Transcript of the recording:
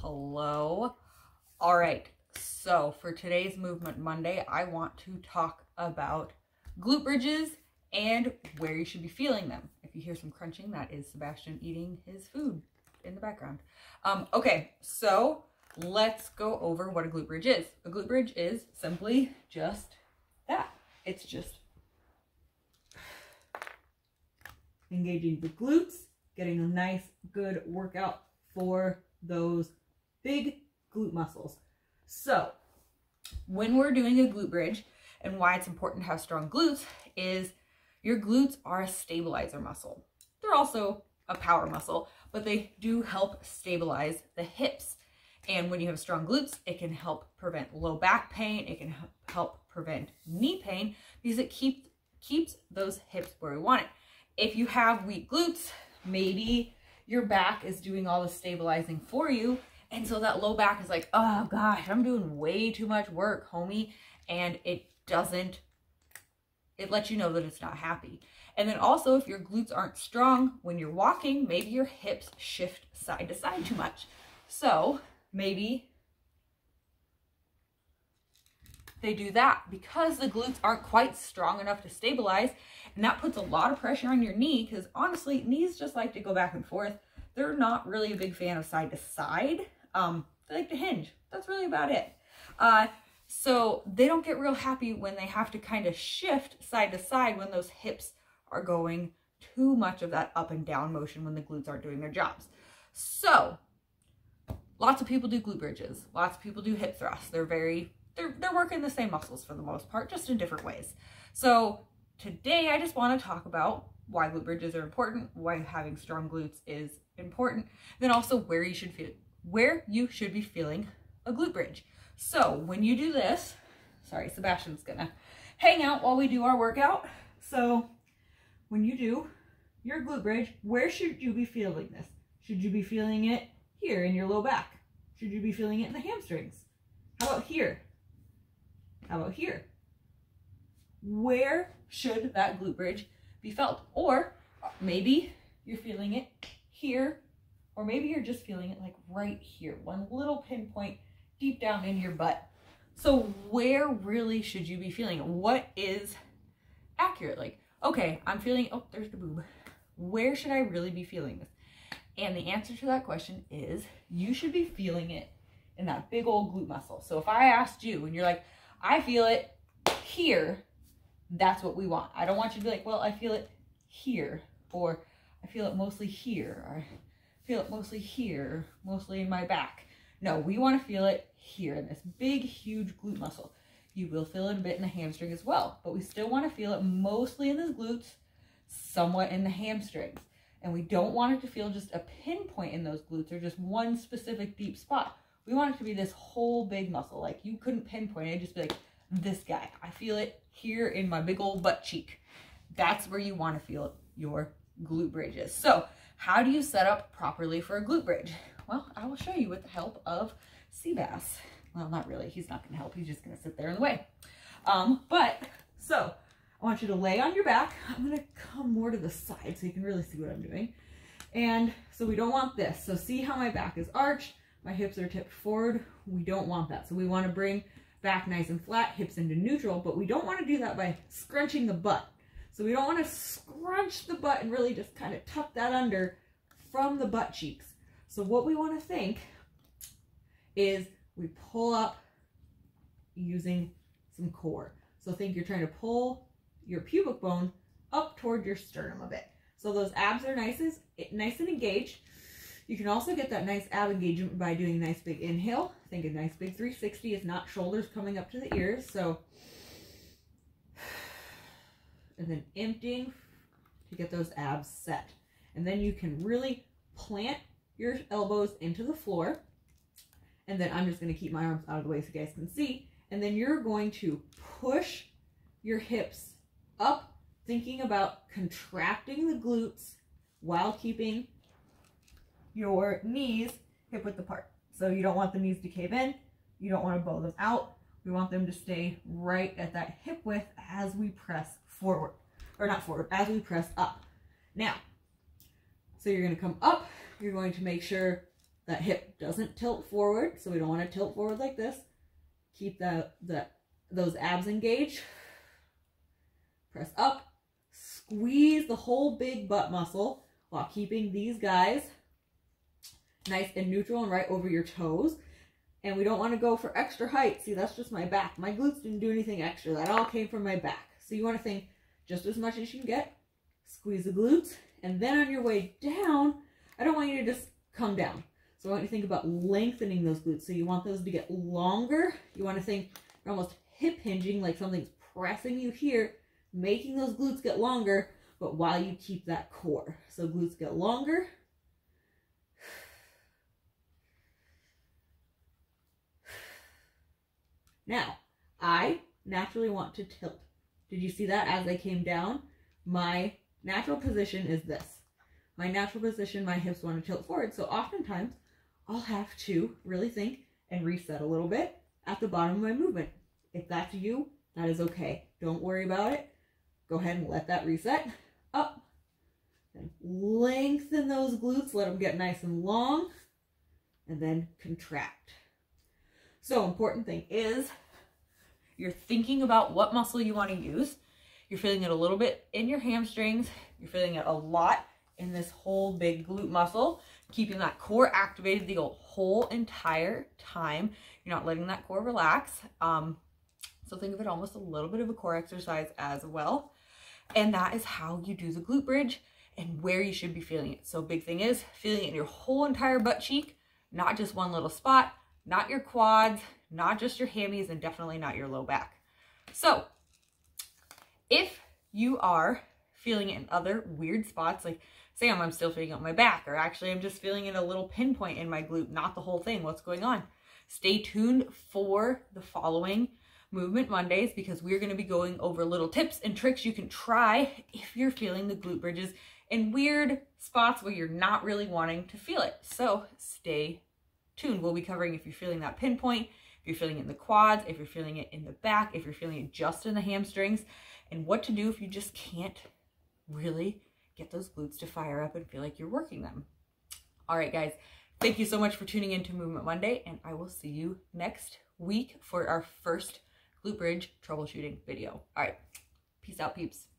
Hello. All right, so for today's Movement Monday, I want to talk about glute bridges and where you should be feeling them. If you hear some crunching, that is Sebastian eating his food in the background. Okay, so let's go over what a glute bridge is. A glute bridge is simply just that. It's just engaging the glutes, getting a nice, good workout for those big glute muscles. So when we're doing a glute bridge, and why it's important to have strong glutes is your glutes are a stabilizer muscle. They're also a power muscle, but they do help stabilize the hips. And when you have strong glutes, it can help prevent low back pain. It can help prevent knee pain because it keeps those hips where we want it. If you have weak glutes, maybe your back is doing all the stabilizing for you. And so that low back is like, oh gosh, I'm doing way too much work, homie. And it lets you know that it's not happy. And then also if your glutes aren't strong, when you're walking, maybe your hips shift side to side too much. So maybe they do that because the glutes aren't quite strong enough to stabilize, and that puts a lot of pressure on your knee because honestly, knees just like to go back and forth. They're not really a big fan of side to side. They like to hinge. That's really about it. So they don't get real happy when they have to kind of shift side to side when those hips are going too much of that up and down motion when the glutes aren't doing their jobs. So lots of people do glute bridges. Lots of people do hip thrusts. They're working the same muscles for the most part, just in different ways. So today I just want to talk about why glute bridges are important, why having strong glutes is important, then also where you should be feeling a glute bridge. So when you do this, sorry, Sebastian's gonna hang out while we do our workout. So when you do your glute bridge, where should you be feeling this? Should you be feeling it here in your low back? Should you be feeling it in the hamstrings? How about here? How about here? Where should that glute bridge be felt? Or maybe you're feeling it here, or maybe you're just feeling it like right here, one little pinpoint deep down in your butt. So where really should you be feeling it? What is accurate? Like, okay, I'm feeling, oh, there's the boob. Where should I really be feeling this? And the answer to that question is you should be feeling it in that big old glute muscle. So if I asked you and you're like, I feel it here, that's what we want. I don't want you to be like, well, I feel it here, or I feel it mostly here, or I feel it mostly here, mostly in my back. No, we want to feel it here in this big, huge glute muscle. You will feel it a bit in the hamstring as well, but we still want to feel it mostly in the glutes, somewhat in the hamstrings. And we don't want it to feel just a pinpoint in those glutes or just one specific deep spot. We want it to be this whole big muscle. Like you couldn't pinpoint it, just be like, this guy. I feel it here in my big old butt cheek. That's where you want to feel your glute bridges. So how do you set up properly for a glute bridge? Well, I will show you with the help of Seabass. Well, not really. He's not going to help. He's just going to sit there in the way. So I want you to lay on your back. I'm going to come more to the side so you can really see what I'm doing. And so we don't want this. So see how my back is arched. My hips are tipped forward. We don't want that. So we want to bring back nice and flat, hips into neutral, but we don't want to do that by scrunching the butt. So we don't want to scrunch the butt and really just kind of tuck that under from the butt cheeks. So what we want to think is we pull up using some core. So think you're trying to pull your pubic bone up toward your sternum a bit. So those abs are nice and engaged. You can also get that nice ab engagement by doing a nice big inhale. Think a nice big 360 is not shoulders coming up to the ears. So, and then emptying to get those abs set. And then you can really plant your elbows into the floor. And then I'm just going to keep my arms out of the way so you guys can see. And then you're going to push your hips up, thinking about contracting the glutes while keeping your knees hip width apart. So you don't want the knees to cave in. You don't want to bow them out. We want them to stay right at that hip width as we press forward. Or not forward, as we press up. Now, so you're going to come up. You're going to make sure That hip doesn't tilt forward, so we don't want to tilt forward like this. Keep those abs engaged. Press up. Squeeze the whole big butt muscle while keeping these guys nice and neutral and right over your toes. And we don't want to go for extra height. See, that's just my back. My glutes didn't do anything extra. That all came from my back. So you want to think just as much as you can get. Squeeze the glutes. And then on your way down, I don't want you to just come down. So I want you to think about lengthening those glutes. So you want those to get longer. You want to think you're almost hip hinging, like something's pressing you here, making those glutes get longer, but while you keep that core. So glutes get longer. Now, I naturally want to tilt. Did you see that as I came down? My natural position is this. My natural position, my hips want to tilt forward. So oftentimes, I'll have to really think and reset a little bit at the bottom of my movement. If that's you, that is okay. Don't worry about it. Go ahead and let that reset. Up. And lengthen those glutes. Let them get nice and long. And then contract. So important thing is you're thinking about what muscle you want to use. You're feeling it a little bit in your hamstrings. You're feeling it a lot in this whole big glute muscle. Keeping that core activated the whole entire time. You're not letting that core relax. So think of it almost a little bit of a core exercise as well. And that is how you do the glute bridge and where you should be feeling it. So big thing is feeling it in your whole entire butt cheek, not just one little spot, not your quads, not just your hammies, and definitely not your low back. So if you are feeling it in other weird spots, like say I'm still feeling it on my back, or actually I'm just feeling it a little pinpoint in my glute, not the whole thing, what's going on? Stay tuned for the following Movement Mondays, because we're going to be going over little tips and tricks you can try if you're feeling the glute bridges in weird spots where you're not really wanting to feel it. So stay tuned. We'll be covering if you're feeling that pinpoint, if you're feeling it in the quads, if you're feeling it in the back, if you're feeling it just in the hamstrings, and what to do if you just can't really get those glutes to fire up and feel like you're working them. All right, guys, thank you so much for tuning into Movement Monday, and I will see you next week for our first glute bridge troubleshooting video. All right, peace out, peeps.